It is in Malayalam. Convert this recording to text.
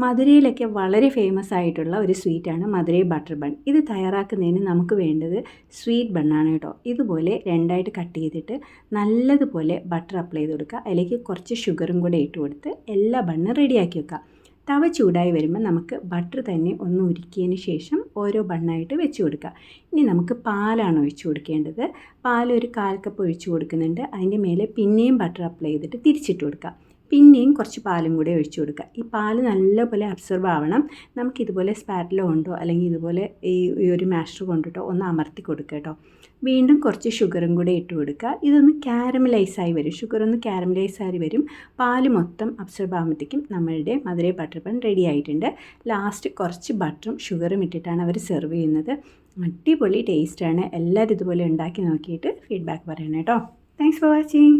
മധുരയിലൊക്കെ വളരെ ഫേമസ് ആയിട്ടുള്ള ഒരു സ്വീറ്റാണ് മധുരൈ ബട്ടർ ബൺ. ഇത് തയ്യാറാക്കുന്നതിന് നമുക്ക് വേണ്ടത് സ്വീറ്റ് ബണ്ണാണ് കേട്ടോ. ഇതുപോലെ രണ്ടായിട്ട് കട്ട് ചെയ്തിട്ട് നല്ലതുപോലെ ബട്ടർ അപ്ലൈ ചെയ്ത് കൊടുക്കുക. അതിലേക്ക് കുറച്ച് ഷുഗറും കൂടെ ഇട്ട് കൊടുത്ത് എല്ലാ ബണ്ണും റെഡിയാക്കി വെക്കുക. തവ ചൂടായി വരുമ്പോൾ നമുക്ക് ബട്ടർ തന്നെ ഒന്ന് ഉരുക്കിയതിന് ശേഷം ഓരോ ബണ്ണായിട്ട് വെച്ച് കൊടുക്കുക. ഇനി നമുക്ക് പാലാണ് ഒഴിച്ച് കൊടുക്കേണ്ടത്. പാൽ ഒരു 1/4 കപ്പ് ഒഴിച്ച് കൊടുക്കുന്നുണ്ട്. അതിൻ്റെ മേലെ പിന്നെയും ബട്ടർ അപ്ലൈ ചെയ്തിട്ട് തിരിച്ചിട്ട് കൊടുക്കുക. പിന്നെയും കുറച്ച് പാലും കൂടെ ഒഴിച്ച് കൊടുക്കുക. ഈ പാൽ നല്ലപോലെ അബ്സർവ് ആവണം. നമുക്കിതുപോലെ സ്പാറ്റില കൊണ്ടോ അല്ലെങ്കിൽ ഇതുപോലെ ഈ ഒരു മാഷർ കൊണ്ടിട്ടോ ഒന്ന് അമർത്തി കൊടുക്കുക കേട്ടോ. വീണ്ടും കുറച്ച് ഷുഗറും കൂടെ ഇട്ട് കൊടുക്കുക. ഇതൊന്ന് കാരമലൈസായി വരും. ഷുഗർ ഒന്ന് കാരമലൈസായി വരും. പാല് മൊത്തം അബ്സർവ് ആകുമ്പോഴത്തേക്കും നമ്മളുടെ മധുരൈ ബട്ടർ ബൺ റെഡി ആയിട്ടുണ്ട്. ലാസ്റ്റ് കുറച്ച് ബട്ടറും ഷുഗറും ഇട്ടിട്ടാണ് അവർ സെർവ് ചെയ്യുന്നത്. അടിപൊളി ടേസ്റ്റാണ്. എല്ലാവരും ഇതുപോലെ ഉണ്ടാക്കി നോക്കിയിട്ട് ഫീഡ്ബാക്ക് പറയണം കേട്ടോ. Thanks for watching.